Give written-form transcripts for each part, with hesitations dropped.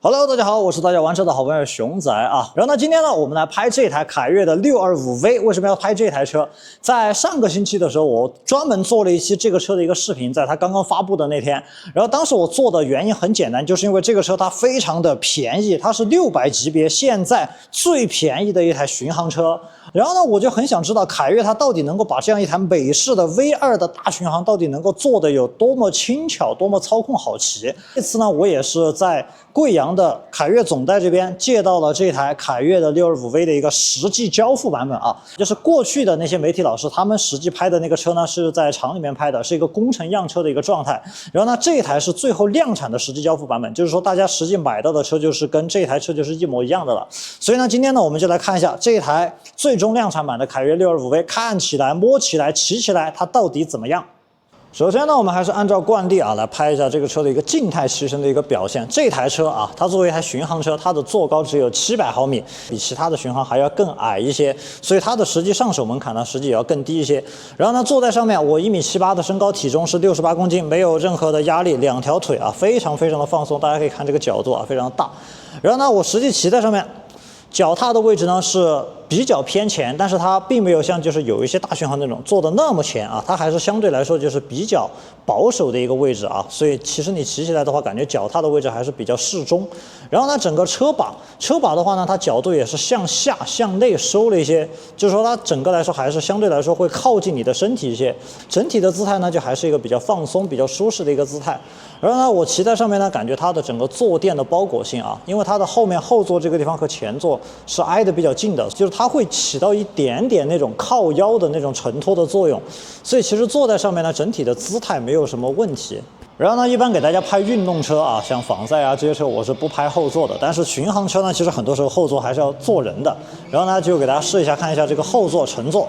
Hello， 大家好，我是大家玩车的好朋友熊仔啊。然后呢，今天呢，我们来拍这台凯越的 625V。为什么要拍这台车？在上个星期的时候，我专门做了一期这个车的一个视频，在它刚刚发布的那天。然后当时我做的原因很简单，就是因为这个车它非常的便宜，它是600级别现在最便宜的一台巡航车。然后呢，我就很想知道凯越它到底能够把这样一台美式的 V2 的大巡航到底能够做的有多么轻巧，多么操控好骑。这次呢，我也是在贵阳的凯越总代这边借到了这台凯越的 625V 的一个实际交付版本啊，就是过去的那些媒体老师他们实际拍的那个车呢是在厂里面拍的，是一个工程样车的一个状态。然后呢，这一台是最后量产的实际交付版本，就是说大家实际买到的车就是跟这台车就是一模一样的了。所以呢，今天呢我们就来看一下这一台最终量产版的凯越 625V 看起来、摸起来、骑起来它到底怎么样。首先呢，我们还是按照惯例啊，来拍一下这个车的一个静态骑乘的一个表现。这台车啊，它作为一台巡航车，它的座高只有700毫米，比其他的巡航还要更矮一些，所以它的实际上手门槛呢，实际也要更低一些。然后呢，坐在上面，我1.78米的身高，体重是68公斤，没有任何的压力，两条腿啊，非常的放松。大家可以看这个角度啊，非常大。然后呢，我实际骑在上面，脚踏的位置呢是比较偏前，但是它并没有像就是有一些大巡航那种做的那么前啊，它还是相对来说就是比较保守的一个位置啊，所以其实你骑起来的话，感觉脚踏的位置还是比较适中。然后呢，整个车把的话呢，它角度也是向下向内收了一些，就是说它整个来说还是相对来说会靠近你的身体一些，整体的姿态呢就还是一个比较放松、比较舒适的一个姿态。然后呢，我骑在上面呢，感觉它的整个坐垫的包裹性啊，因为它的后座这个地方和前座是挨得比较近的，就是它会起到一点点那种靠腰的那种承托的作用，所以其实坐在上面呢，整体的姿态没有什么问题。然后呢，一般给大家拍运动车啊，像仿赛啊这些车，我是不拍后座的。但是巡航车呢，其实很多时候后座还是要坐人的。然后呢，就给大家试一下，看一下这个后座乘坐。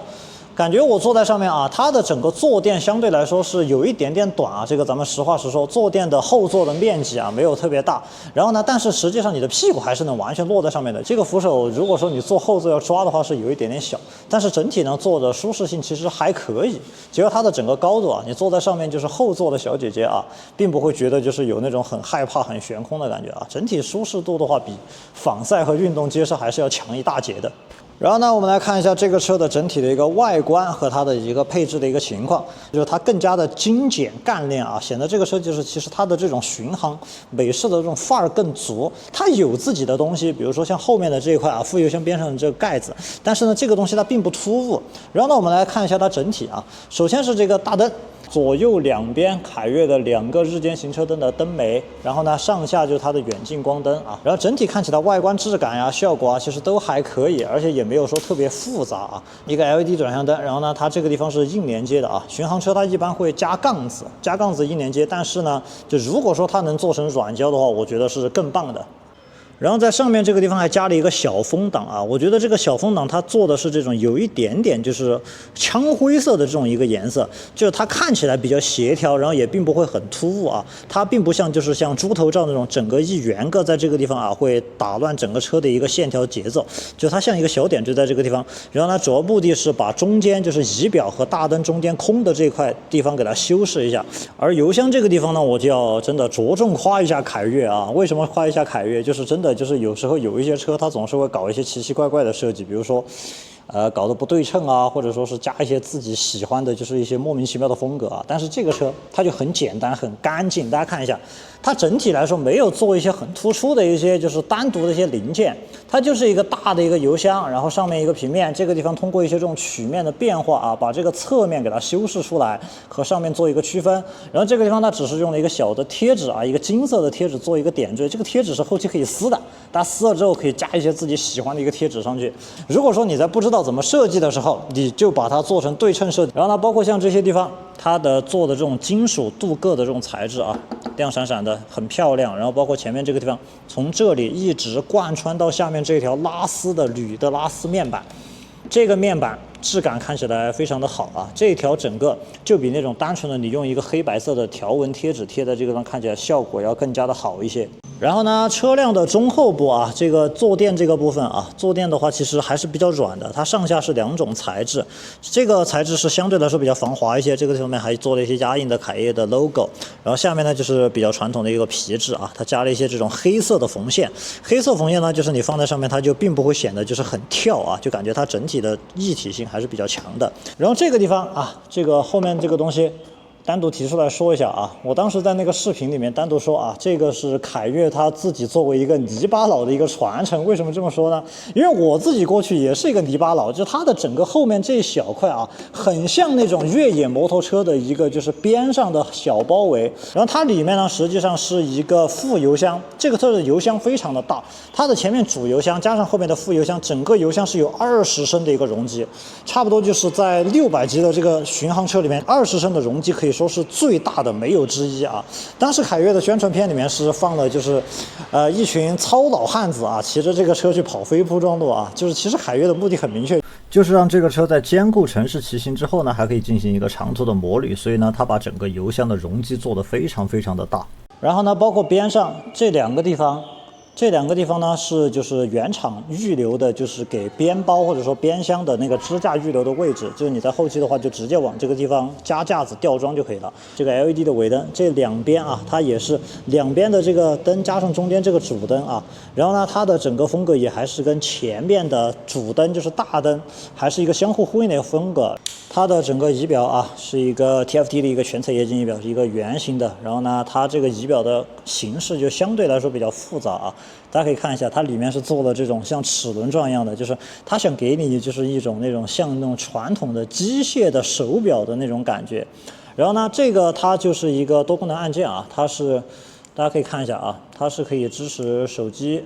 感觉我坐在上面啊，它的整个坐垫相对来说是有一点点短啊，这个咱们实话实说，坐垫的后座的面积啊没有特别大。然后呢，但是实际上你的屁股还是能完全落在上面的。这个扶手如果说你坐后座要抓的话是有一点点小，但是整体呢坐的舒适性其实还可以。结合它的整个高度啊，你坐在上面就是后座的小姐姐啊，并不会觉得就是有那种很害怕、很悬空的感觉啊。整体舒适度的话，比仿赛和运动街车还是要强一大截的。然后呢，我们来看一下这个车的整体的一个外观和它的一个配置的一个情况，就是它更加的精简干练啊，显得这个车就是其实它的这种巡航美式的这种范儿更足。它有自己的东西，比如说像后面的这一块啊，副油箱边上的这个盖子，但是呢，这个东西它并不突兀。然后呢，我们来看一下它整体啊，首先是这个大灯。左右两边凯越的2个日间行车灯的灯眉，然后呢上下就是它的远近光灯啊，然后整体看起来外观质感呀、效果啊，其实都还可以，而且也没有说特别复杂啊。一个 LED 转向灯，然后呢它这个地方是硬连接的啊，巡航车它一般会加杠子硬连接，但是呢，就如果说它能做成软胶的话，我觉得是更棒的。然后在上面这个地方还加了一个小风挡啊，我觉得这个小风挡它做的是这种有一点点就是枪灰色的这种一个颜色，就是它看起来比较协调，然后也并不会很突兀啊，它并不像就是像猪头照那种整个一圆个在这个地方啊会打乱整个车的一个线条节奏，就它像一个小点就在这个地方。然后呢，主要目的是把中间就是仪表和大灯中间空的这块地方给它修饰一下。而油箱这个地方呢，我就要真的着重夸一下凯越啊，为什么夸一下凯越？就是真的。就是有时候有一些车它总是会搞一些奇奇怪怪的设计，比如说搞得不对称啊，或者说是加一些自己喜欢的就是一些莫名其妙的风格啊。但是这个车它就很简单很干净，大家看一下，它整体来说没有做一些很突出的一些就是单独的一些零件，它就是一个大的一个油箱，然后上面一个平面，这个地方通过一些这种曲面的变化啊，把这个侧面给它修饰出来，和上面做一个区分。然后这个地方它只是用了一个小的贴纸啊，一个金色的贴纸做一个点缀，这个贴纸是后期可以撕的，大家撕了之后可以加一些自己喜欢的一个贴纸上去。如果说你在不知道怎么设计的时候，你就把它做成对称设计。然后呢，包括像这些地方，它的做的这种金属镀铬的这种材质啊，亮闪闪的，很漂亮。然后包括前面这个地方，从这里一直贯穿到下面这条拉丝的铝的拉丝面板。这个面板质感看起来非常的好啊。这一条整个就比那种单纯的你用一个黑白色的条纹贴纸贴在这个上看起来效果要更加的好一些。然后呢，车辆的中后部啊，这个坐垫这个部分啊，坐垫的话其实还是比较软的，它上下是2种材质，这个材质是相对来说比较防滑一些，这个上面还做了一些压印的凯越的 logo， 然后下面呢就是比较传统的一个皮质啊，它加了一些这种黑色的缝线，黑色缝线呢就是你放在上面它就并不会显得就是很跳啊，就感觉它整体的一体性还是比较强的。然后这个地方啊，这个后面这个东西单独提出来说一下啊，我当时在那个视频里面单独说啊，这个是凯越他自己作为一个泥巴佬的一个传承。为什么这么说呢？因为我自己过去也是一个泥巴佬，就它的整个后面这一小块啊，很像那种越野摩托车的一个就是边上的小包围。然后它里面呢实际上是一个副油箱，这个车的油箱非常的大，它的前面主油箱加上后面的副油箱，整个油箱是有20升的一个容积，差不多就是在600级的这个巡航车里面，20升的容积可以说是最大的没有之一啊！当时凯越的宣传片里面是放了就是一群糙老汉子啊，骑着这个车去跑飞铺装路啊，就是其实凯越的目的很明确，就是让这个车在兼顾城市骑行之后呢，还可以进行一个长途的摩旅，所以呢，它把整个油箱的容积做得非常非常的大。然后呢，包括边上这两个地方呢是就是原厂预留的，就是给边包或者说边箱的那个支架预留的位置，就是你在后期的话就直接往这个地方加架子吊装就可以了。这个 LED 的尾灯这两边啊，它也是两边的这个灯加上中间这个主灯啊，然后呢它的整个风格也还是跟前面的主灯就是大灯还是一个相互呼应的一个风格。它的整个仪表啊是一个 TFT 的一个全彩液晶仪表，是一个圆形的，然后呢它这个仪表的形式就相对来说比较复杂啊。大家可以看一下，它里面是做了这种像齿轮状一样的，就是它想给你就是一种那种像那种传统的机械的手表的那种感觉。然后呢，这个它就是一个多功能按键啊，它是大家可以看一下啊，它是可以支持手机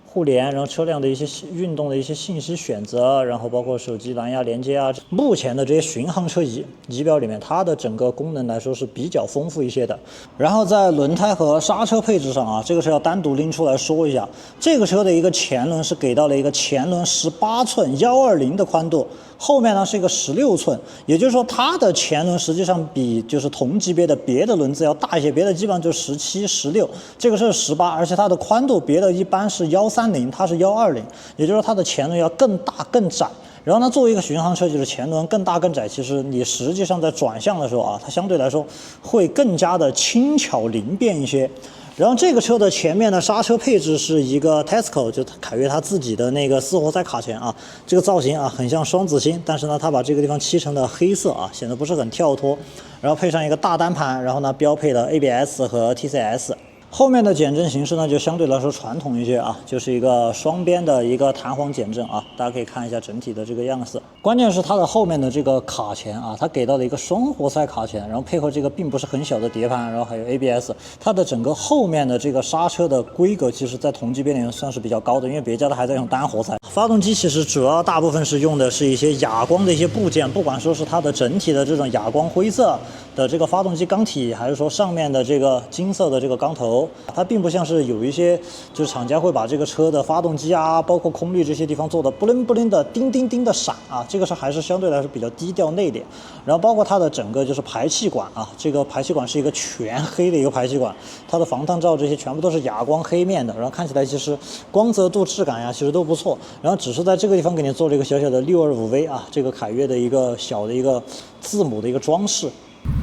互联，然后车辆的一些运动的一些信息选择，然后包括手机蓝牙连接啊。目前的这些巡航车仪表里面，它的整个功能来说是比较丰富一些的。然后在轮胎和刹车配置上啊，这个是要单独拎出来说一下。这个车的一个前轮是给到了一个前轮18寸120的宽度，后面呢是一个16寸，也就是说它的前轮实际上比就是同级别的别的轮子要大一些，别的基本上就17、16，这个是18，而且它的宽度别的一般是130，它是120，也就是说它的前轮要更大更窄。然后呢，作为一个巡航车，就是前轮更大更窄，其实你实际上在转向的时候啊，它相对来说会更加的轻巧灵便一些。然后这个车的前面的刹车配置是一个 Tesco， 就凯越它自己的那个4活塞卡钳啊，这个造型啊很像双子星，但是呢它把这个地方漆成了黑色啊，显得不是很跳脱。然后配上一个大单盘，然后呢标配了 ABS 和 TCS。后面的减震形式呢，就相对来说传统一些啊，就是一个双边的一个弹簧减震啊，大家可以看一下整体的这个样子。关键是它的后面的这个卡钳啊，它给到了一个双活塞卡钳，然后配合这个并不是很小的碟盘，然后还有 ABS， 它的整个后面的这个刹车的规格，其实在同级别里面算是比较高的，因为别家的还在用单活塞。发动机其实主要大部分是用的是一些哑光的一些部件，不管说是它的整体的这种哑光灰色的这个发动机缸体，还是说上面的这个金色的这个缸头。它并不像是有一些就是厂家会把这个车的发动机啊，包括空滤这些地方做的不灵不灵的叮叮叮的闪啊，这个是还是相对来说比较低调内敛。然后包括它的整个就是排气管啊，这个排气管是一个全黑的一个排气管，它的防烫罩这些全部都是哑光黑面的，然后看起来其实光泽度质感呀其实都不错。然后只是在这个地方给你做了一个小小的625V啊，这个凯越的一个小的一个字母的一个装饰。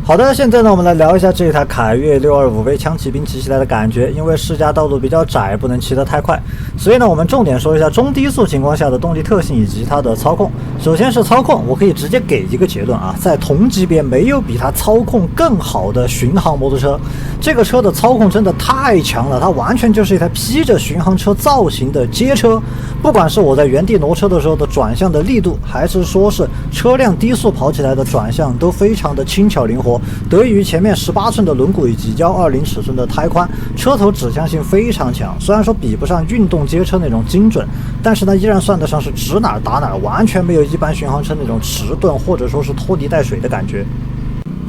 好的，现在呢，我们来聊一下这台凯越625V枪骑兵骑起来的感觉。因为试驾道路比较窄，不能骑得太快，所以呢，我们重点说一下中低速情况下的动力特性以及它的操控。首先是操控，我可以直接给一个结论啊，在同级别没有比它操控更好的巡航摩托车。这个车的操控真的太强了，它完全就是一台披着巡航车造型的街车。不管是我在原地挪车的时候的转向的力度，还是说是车辆低速跑起来的转向，都非常的轻巧灵活。得益于前面18寸的轮毂以及120尺寸的胎宽，车头指向性非常强。虽然说比不上运动街车那种精准，但是呢，依然算得上是指哪打哪，完全没有一般巡航车那种迟钝或者说是拖泥带水的感觉。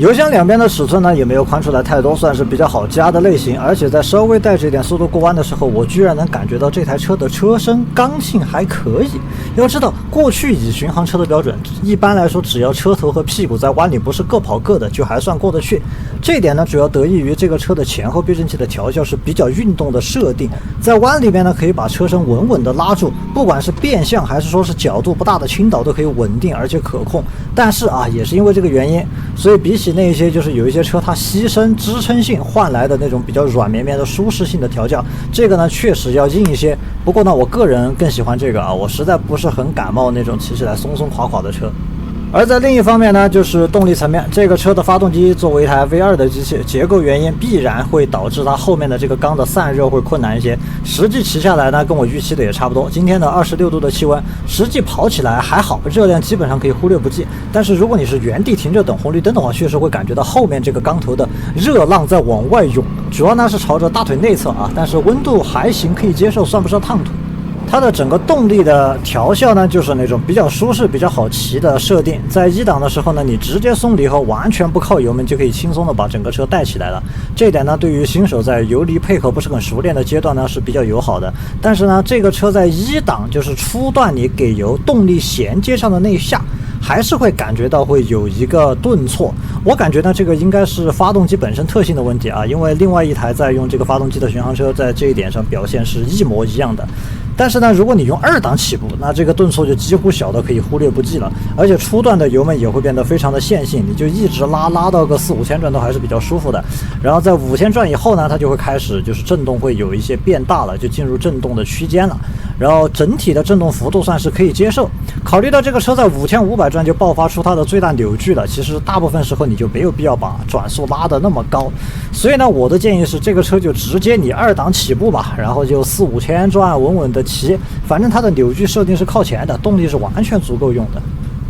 油箱两边的尺寸呢也没有宽出来太多，算是比较好加的类型。而且在稍微带着一点速度过弯的时候，我居然能感觉到这台车的车身刚性还可以。要知道，过去以巡航车的标准，一般来说只要车头和屁股在弯里不是各跑各的，就还算过得去。这一点呢，主要得益于这个车的前后避震器的调校是比较运动的设定，在弯里面呢可以把车身稳稳的拉住，不管是变向还是说是角度不大的倾倒都可以稳定而且可控。但是啊，也是因为这个原因，所以比起那些就是有一些车它牺牲支撑性换来的那种比较软绵绵的舒适性的调教，这个呢确实要硬一些。不过呢，我个人更喜欢这个啊，我实在不是很感冒那种骑起来松松垮垮的车。而在另一方面呢，就是动力层面，这个车的发动机作为一台 V2 的机器，结构原因必然会导致它后面的这个缸的散热会困难一些。实际骑下来呢，跟我预期的也差不多。今天的26度的气温，实际跑起来还好，热量基本上可以忽略不计。但是如果你是原地停着等红绿灯的话，确实会感觉到后面这个缸头的热浪在往外涌，主要呢是朝着大腿内侧啊，但是温度还行，可以接受，算不上烫土。它的整个动力的调校呢，就是那种比较舒适、比较好骑的设定。在一档的时候呢，你直接松离后，完全不靠油门就可以轻松的把整个车带起来了。这一点呢，对于新手在油离配合不是很熟练的阶段呢，是比较友好的。但是呢，这个车在一档就是初段你给油动力衔接上的那一下，还是会感觉到会有一个顿挫。我感觉呢，这个应该是发动机本身特性的问题啊，因为另外一台在用这个发动机的巡航车在这一点上表现是一模一样的。但是呢，如果你用2档起步，那这个顿挫就几乎小的可以忽略不计了，而且初段的油门也会变得非常的线性，你就一直拉到个4、5千转都还是比较舒服的。然后在5千转以后呢，它就会开始就是震动会有一些变大了，就进入震动的区间了。然后整体的震动幅度算是可以接受。考虑到这个车在5500转就爆发出它的最大扭矩了，其实大部分时候你就没有必要把转速拉得那么高。所以呢，我的建议是这个车就直接你2档起步吧，然后就4、5千转稳稳的骑，反正它的扭矩设定是靠前的，动力是完全足够用的。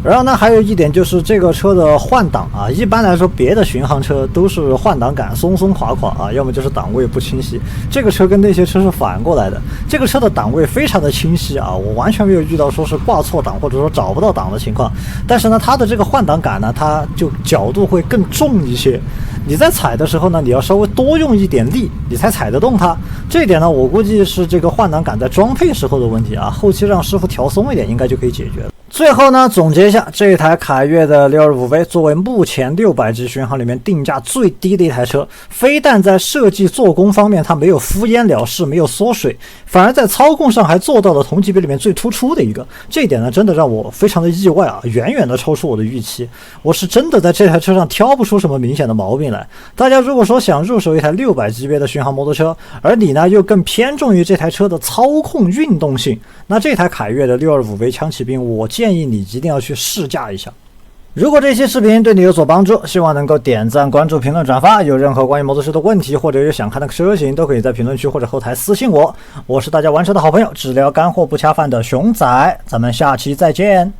然后呢，还有一点就是这个车的换挡啊，一般来说别的巡航车都是换挡杆松松垮垮啊，要么就是档位不清晰。这个车跟那些车是反过来的，这个车的档位非常的清晰啊，我完全没有遇到说是挂错档或者说找不到档的情况。但是呢，它的这个换挡杆呢，它就角度会更重一些，你在踩的时候呢，你要稍微多用一点力，你才踩得动它。这一点呢，我估计是这个换挡杆在装配时候的问题啊，后期让师傅调松一点，应该就可以解决了。最后呢，总结一下，这一台凯越的 625V 作为目前600级巡航里面定价最低的一台车，非但在设计做工方面它没有敷衍了事，没有缩水，反而在操控上还做到了同级别里面最突出的一个。这一点呢，真的让我非常的意外啊，远远的超出我的预期。我是真的在这台车上挑不出什么明显的毛病来。大家如果说想入手一台600级别的巡航摩托车，而你呢又更偏重于这台车的操控运动性，那这台凯越的 625V 枪骑兵，我建议你一定要去试驾一下。如果这期视频对你有所帮助，希望能够点赞、关注、评论、转发。有任何关于摩托车的问题，或者有想看的车型，都可以在评论区或者后台私信我。我是大家玩车的好朋友，只聊干货不恰饭的熊仔，咱们下期再见。